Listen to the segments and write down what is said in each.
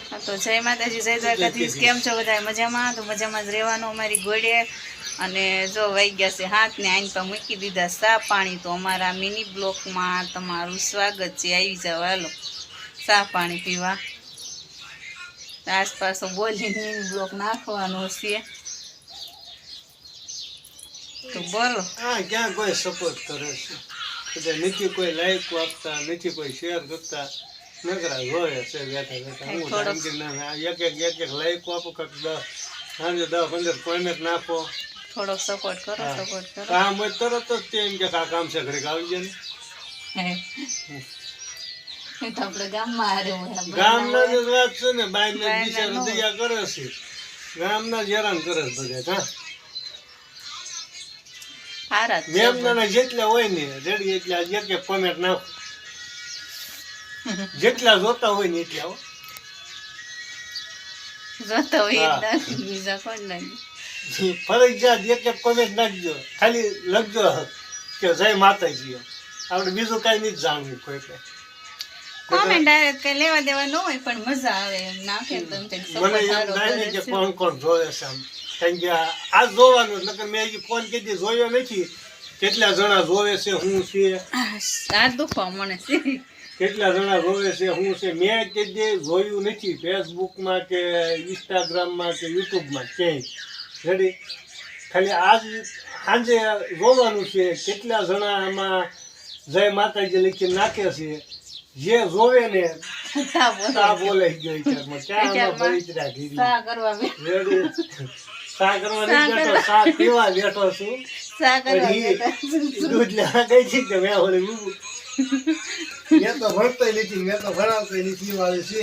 તો જય માતાજી, જય દ્વારકાધીશ. કેમ છો બધા? મજામાં? તો મજામાં જ રહેવાનું અમારી ઘોડે. અને જો વહી ગયા છે હાથ ને આઈન પર મૂકી દીધા ચા પાણી. તો અમારા મિની બ્લોકમાં તમારું સ્વાગત છે. આવી જાવ, હાલો ચા પાણી પીવા. આસપાસ બોલીને મિની બ્લોક નાખવાનો છે. તો બોલો. હા, ક્યાં કોઈ સપોર્ટ કરે છે? નથી કોઈ લાઈક આપતા, નથી કોઈ શેર કરતા. નકરા જોયે છે બેઠા બેઠા. હું એક લાઈક આપો, સાંજે 10-15 કોમેન્ટ નાખો. થોડોક સપોર્ટ કરો, સપોર્ટ કરો. કામ હોય તરત જ તે એમ કે આ કામ છે ઘડીક આવી જાય ને. તો આપણે ગામમાં ગામના જ વાત છે ને, બાઈને બિચારા દયા કરે છે. ગામના જ હેરાન કરે છે બધા. હા, મેમના જેટલા હોય ને રેડી એટલા એક કોમેન્ટ નાખો. જેટલા જોતા હોય ને એટલા જોતા હોય બીજા કોણ નાખી ફરજિયાત એક કોમેન્ટ નાખજો. ખાલી લખજો કે જય માતાજી. આપણે બીજું કઈ નથી જાણવું. કોઈ કોમેન્ટ ડાયરેક્ટ કઈ લેવા દેવા ન હોય, પણ મજા આવે એમ નાખે. મને એમ થાય ને કે કોણ કોણ જોવે છે આમ. કારણ કે આ જોવાનું નકર મેં હજી ફોન કીધી જોયો નથી. કેટલા જણા જોવે છે હું છે આ દુખવા મને છે. કેટલા જણા જોવે છે હું છે મેં કીધી જોયું નથી. ફેસબુકમાં કે ઇન્સ્ટાગ્રામમાં કે યુટ્યુબમાં ક્યાંય રેડી. ખાલી આજ સાંજે જોવાનું છે કેટલા જણા આમાં જય માતાજી લખી નાખે છે. જે જોવે ને તા બોલે ગઈ છે. ક્યાં પવિત્રા ગીરી સા કરવા રેડી. સા કરવા નથી બેઠો, સા પીવા બેઠો છું. દૂધ લેવા ગઈ છે કે મેં ઓલી મેં તો ભણતો નથી, મેં તો ભણાવતો નથી વાળી છે.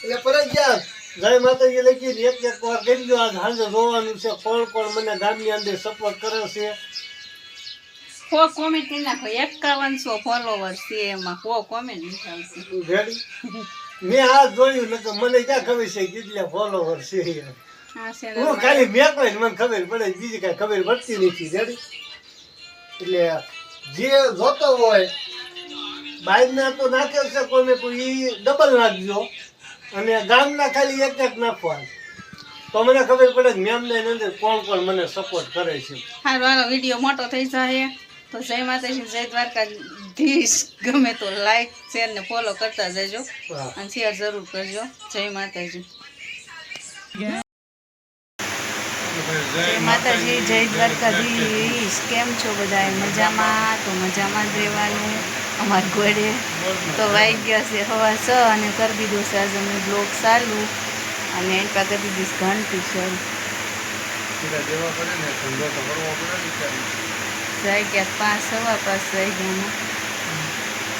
એટલે ફરજિયાત જય માતાજી લખી એક વાર કરી દો. આજ સાંજે જોવાનું છે કોણ કોણ મને ગામની અંદર સપોર્ટ કરે છે. કોમેન્ટ કરી નાખો. 5100 ફોલોવર છે, એમાં કોમેન્ટ નીકળશે. રેડી. મેં આ જોયું નકર મને ક્યાં ખબર છે કેટલા ફોલોવર છે. હું ખાલી મેં કોઈ મને ખબર પડે, બીજી કઈ ખબર પડતી નથી. રેડી. એટલે જે જોતો હોય બહારના તો નાખે છે કોને તો એ ડબલ નાખજો. અને ગામના ખાલી એક નાખવા. તો મને ખબર પડે કે મેમને અંદર કોણ કોણ મને સપોર્ટ કરે છે. હાલો હાલો, વિડીયો મોટો થઈ જાય. તો જય માતાજી, જય દ્વારકાધીશ. ગમે તો લાઈક શેર ને ફોલો કરતા જજો અને શેર જરૂર કરજો. જય માતાજી. જય માતાજી, જય દ્વારકાધીશ. કેમ છો બધા? મજામાં? તો મજામાં જ રહેવાનું અમારી ઘોડે. તો વાઈ ગયા છે હવા 6 અને કરી દીધો છે આજે અમે બ્લોગ ચાલુ. અને એની પાસે કરી દીધીશ ઘંટી શરૂ. જાય ગયા 5 સવા 5 જાય ગયા.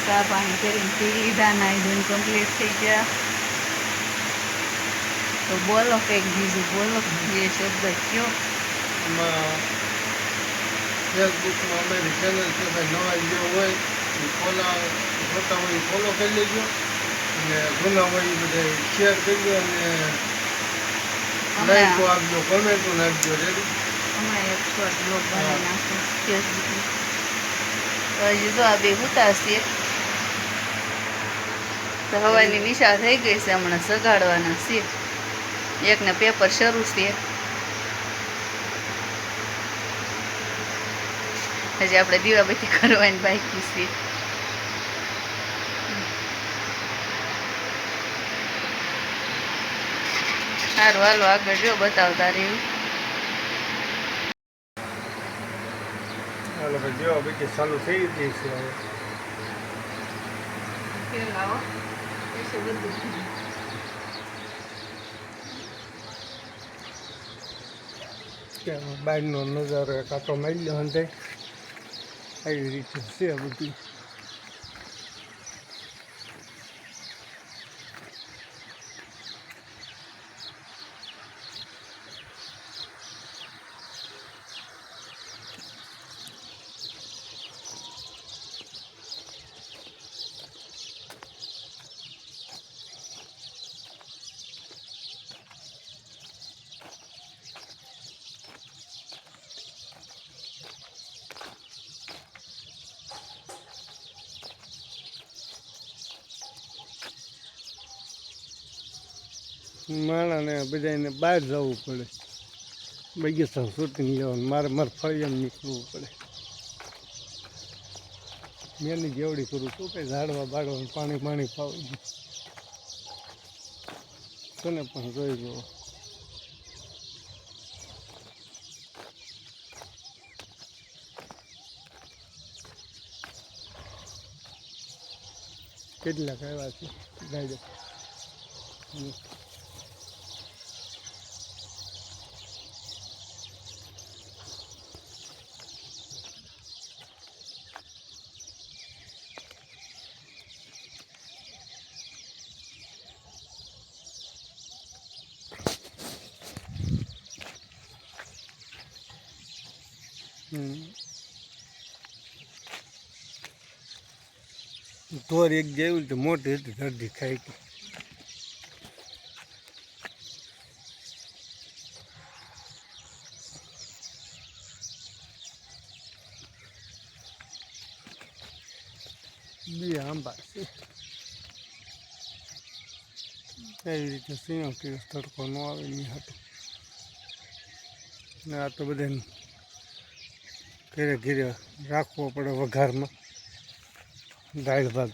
ચા પાણી કરીને પી લીધા, નાઈ ધોઈને કમ્પ્લીટ થઈ ગયા. તો બોલો કંઈક બીજું બોલો, બે શબ્દ કયો. ફેસબુકમાં અમારી ચેનલ છે ભાઈ, નવા જે હોય એ જોતા હોય ફોલો કરી લેજો. અને જૂના હોય એ બધા શેર કરજો અને લાઈકો આપજો, કોમેન્ટો નાખજો. રેડી. હમણાં એક શોર્ટ બ્લોગ બનાવી નાખો ફેસબુકમાં. હજી જો આ બે ઉતારશે તો હવાની નિશા થઈ ગઈ છે. હમણાં સગાડવાના છે. એકને પેપર શરૂ છે. હજી આપણે દીવાબત્તી કરવાની બાકી છે. સારું હાલો આગળ જો બતાવતા રહ્યું. હાલો ભાઈ, જો બધી ચાલુ થઈ ગઈ છે હવે. બહારનો નજારો કાંટો મારી લો અંતે આવી રીતે છે બધું. માણાને બધાને બહાર જવું પડે, બગીચા શૂટિંગ લેવાનું, મારે ફળિયામાં નીકળવું પડે. મેની જેવડી કરું છું કંઈ ઝાડવા બાળવાનું પાણી પાવું તને પણ જોઈ જુઓ. કેટલાક આવ્યા છે ગાડી. ઢોર એક જેવું તો મોટી હતી અડધી ખાઈ ગઈ. બે આંબા છે એવી રીતે સિંહ કે તડકો ન આવે નહીં હતું ને આ તો બધાને ઘરે ઘરે રાખવો પડે વઘારમાં દાળ ભાત.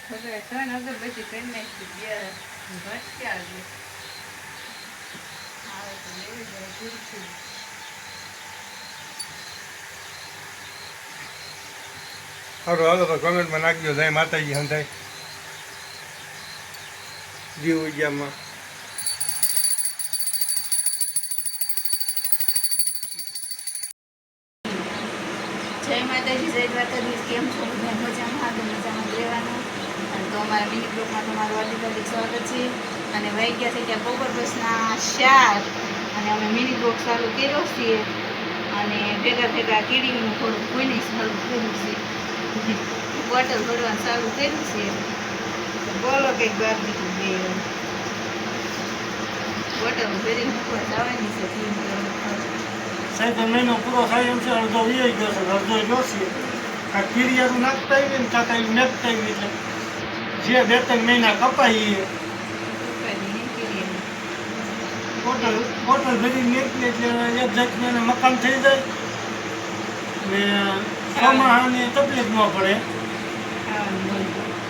હવે ત્રણ અગરબત્તી કરી નાખી ગયા ભટક્યા આવે તો લેવી જાય ગુરથી. સારું હાલો તો કમેન્ટમાં નાખજો જય માતાજી હંધાય જીવ ઉજામાં. જય માતાજી, જય દ્વારકાધીશ. કેમ છો બધા? મજામાં? તો મજામાં જ રહેવાનું. અને તો અમારા મિની બ્લોગમાં તમારું હાર્દિક સ્વાગત છે. અને વહી ગયા છે ત્યાં બપોર બસના 4 અને અમે મિની બ્લોગ ચાલુ કર્યો છે. અને ભેગા ભેગા કીડીનું થોડુંક કોઈને ચાલુ કર્યું છે, બોટલ ભરવાનું ચાલુ કર્યું છે. બોલો કંઈક બાર દીધું બે બોટલ ભરી મૂકવા જવાની છે. સાહેબ મહિનો પૂરો થાય એમ છે, અડધો વી ગયો છે, અડધો જોશે. આ કીડિયાનું નાખતા આવીએ ને કાંકા એવું નાખતા આવીએ એટલે જે 2-3 મહિના કપાઈએ બોટલ ભરી નીકળે એટલે એક જાતને મકાન થઈ જાય ને ચોમાસાની તકલીફ ન પડે.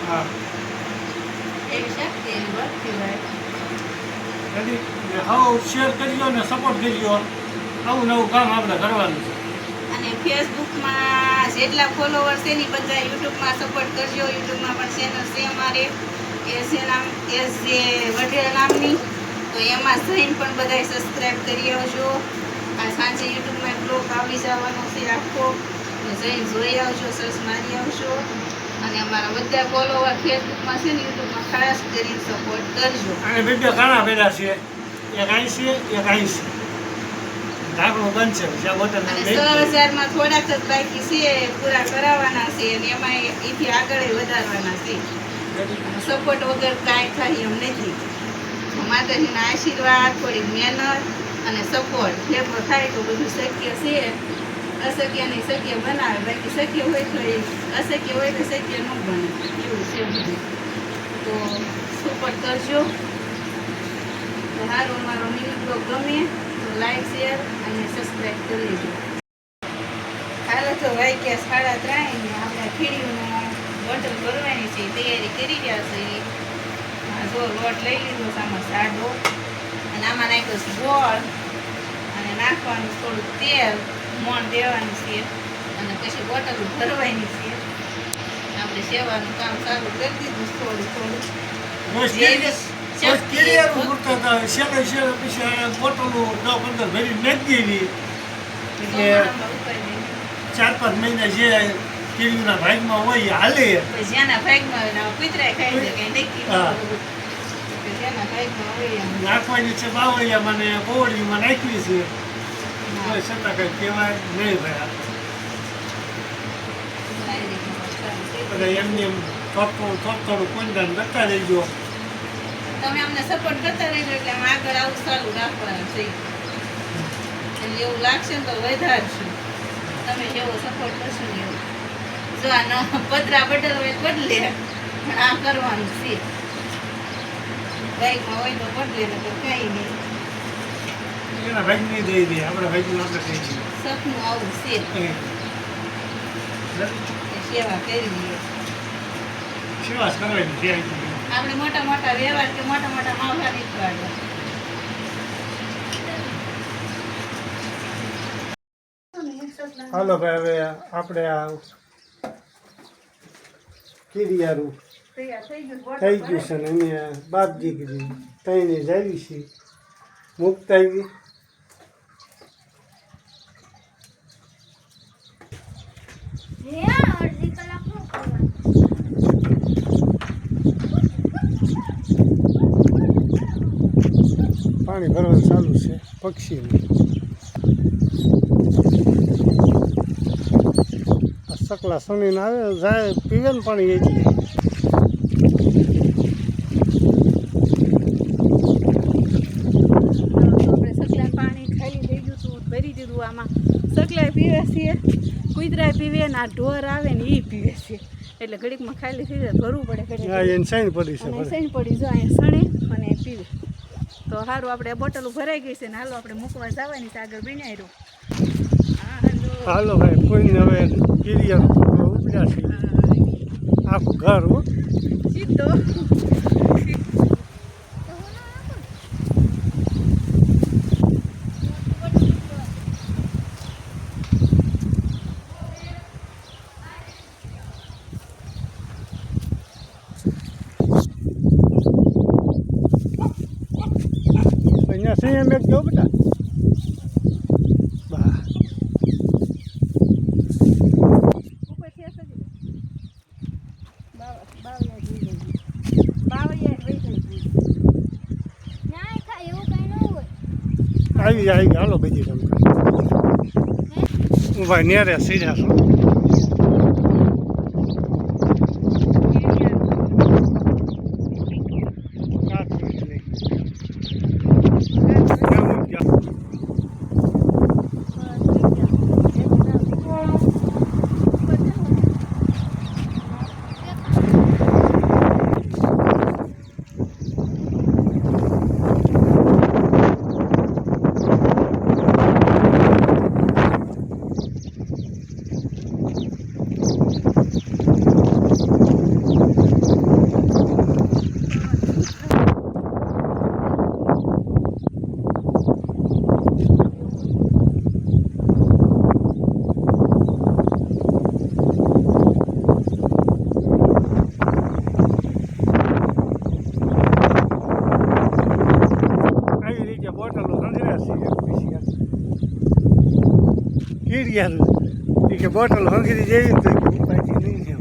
હા હવે શેર કરજો ને સપોર્ટ કરજો. આવું નવું કામ આપણે કરવાનું છે. અને ફેસબુકમાં જેટલા ફોલોવર છે ને બધા યુટ્યુબમાં સપોર્ટ કરજો. યુટ્યુબમાં પણ ચેનલ છે અમારે એસ જે વઢેરા નામની, તો એમાં જઈને પણ બધાય સબસ્ક્રાઈબ કરી આવજો. આ સાંજે યુટ્યુબમાં બ્લોગ આવી જવાનો છે આખો, તો જઈને જોઈ આવજો, સર્ચ મારી આવજો. અને અમારા બધા ફોલોવર ફેસબુકમાં છે ને યુટ્યુબમાં ખાસ કરીને સપોર્ટ કરજો. અને વિડીયો ઘણા બધા છે, એક 80 એક 80 ઢાંકણું બનશે. અને 6000માં થોડાક જ બાકી છે, પૂરા કરાવવાના છે અને એમાં એથી આગળ વધારવાના છે. સપોર્ટ વગર કાંઈ થાય એમ નથી. માતાજીના આશીર્વાદ, થોડી મહેનત અને સપોર્ટ ભેગો થાય તો બધું શક્ય છે. અશક્ય નહીં શક્ય બનાવે, બાકી શક્ય હોય તો અશક્ય હોય તો શક્ય ન બને, એવું છે બધું. તો સપોર્ટ કરજો. તો સારું, અમારો મિની બ્લોગ ગમે તો લાઈક, શેર અને સબસ્ક્રાઈબ કરી લેજો. હાલો તો વાગ્યા 3:30 ને આપણે ખીડીનું બોટલ ભરવાની છે, તૈયારી કરી રહ્યા છે. જો લોટ લઈ લીધો છે, આમાં સાડો અને આમાં નાખ્યો ગોળ અને નાખવાનું થોડું તેલ, મોણ દેવાનું છે અને પછી બોટલ ભરવાની છે. આપણે સેવાનું કામ ચાલુ કરી દીધું થોડું થોડું. ચાર 5 મહિના જે કીડીના ભાગમાં હોય હાલે. જેના ભાગમાં કૂતરાય ખાઈ જાય કઈ નક્કી જેના ભાગમાં હોય નાખવાની છે. બાવળિયામાં ને કોવડીમાં નાખવી છે. કોઈ છતાં કંઈ કહેવાય નહીં ભાઈ બધા એમની એમ થોડું કોઈદાન કરતા રહેજો. તમે અમને સપોર્ટ કરતા રહેજો એટલે અમે આગળ આવું ચાલુ રાખવાના છે. એટલે એવું લાગશે ને તો વધારશું. તમે જેવો સપોર્ટ કરશો ને એવું. જો આ પતરા બદલવા હોય બદલે પણ આ કરવાનું છે. બાઈકમાં હોય તો બદલે ને તો કઈ નહીં. એના ભાગની દઈ દે આપણે ભાગનું આપણે કહી દઈએ. સપનું આવું છે સેવા કરી દઈએ. સેવા કરવાની છે આપણે મોટા મોટા વ્યવહાર કે મોટા મોટા માવઠા નહીં પાડવા. હાલો ભાઈ હવે આપણે આ કીડિયારું થઈ ગયું છે ને અમે બાપ દીકરી તઈને જાવી છે મુક્ત આવી. પાણી ભરવાનું ચાલુ છે પક્ષીનું. સકલા સુનીને આવે જાય પીવે ને પાણી એટલે આપણે સકલા પાણી ખાલી થઈ ગયું હતું ભરી દીધું. આમાં સકલા પીવે છે, કુતરા પીવે ને આ ઢોર આવે ને એ પીવે છે. એટલે ઘડીકમાં ખાલી થઈ જાય ભરવું પડે. એને સૈન પડી છે સૈન પડી જો અહીંયા સણે અને પીવે તો સારું. આપણે બોટલો ભરાઈ ગઈ છે ને હાલો આપણે મૂકવા જવાની છે આગળ બનાવી રહ્યું. હાલો ભાઈ કોઈને હવે કીડિયા ઉપડ્યા છે આખું ઘર હો સીધો. અહીંયા સિંહ મેં જો બેટા આવી હાલો બધી તમે હું ભાઈ નેરે સીધા છું. કીડિયારું કે બોટલ હંગરી જેવી તો પાછી નહીં છે.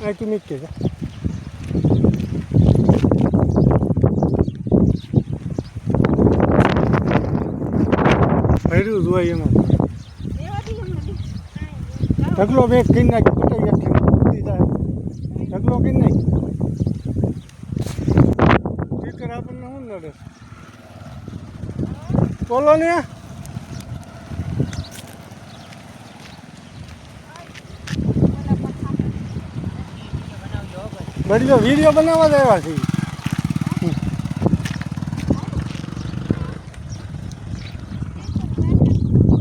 આ તું નીકળે જા ભર્યું જ હોય એમાં ઢગલો બેગ કરી નાખી પટાઈ આખી જાય ઢગલો કરી નાખી સ્પીકર આપણને શું નડે બોલો ને બળીઓ વિડીયો બનાવવા જ આવ્યા છે.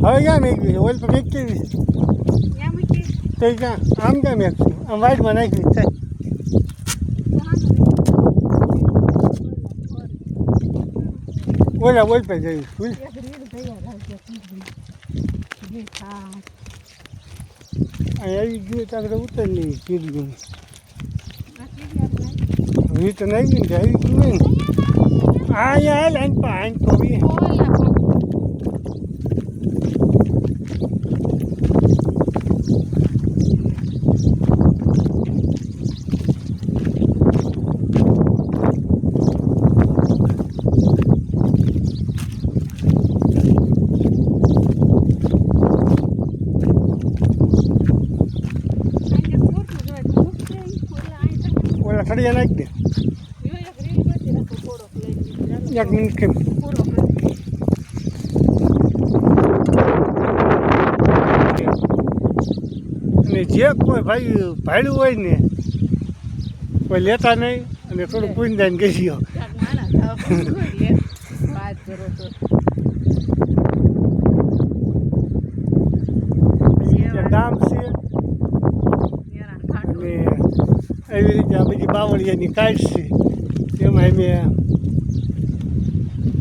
હવે ક્યાં મેકવી છે ઓઇલ પર મેકવી છે તો ક્યાં આમ ક્યાં મેકશું આમ વાઇટમાં નાખવી છે. ઓલા ઓઇલ પર જઈશ અહીં આવી ગયું ત્યારે ઉતર નહીં કીધું વી તો નહીં ને આવી ગયું નહીં અહીંયા હાલ આઈન તો વી ઓલા થડિયા નાખી દે એક મિનિટ કેમ અને જે કોઈ ભાઈ ભાડ્યું હોય ને કોઈ લેતા નહીં અને થોડું પૂરી દઈને કહી ગયો ગામ છે અને એવી રીતે આ બધી બાવળિયાની કાઢ છે એમાં અમે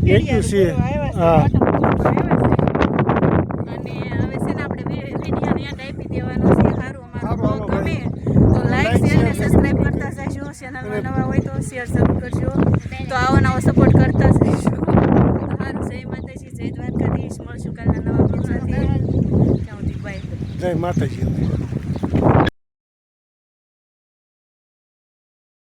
વેચ્યું છે હા અને હવે છે ને આપણે વિડીયોને યાદ આપી દેવાનો છે સારું અમારો બ્લોગ ગમે તો લાઈક શેર અને સબસ્ક્રાઇબ કરતા જજો ચેનલમાં નવા હોય તો શેર સબસ્ક્રાઇબ કરજો તો આવો નવો સપોર્ટ કરતા જજો સારું જય માતાજી જય દ્વારકાધીશ મળશું કાલના નવા બ્લોગ સાથે ત્યાં સુધી બાય જય માતાજી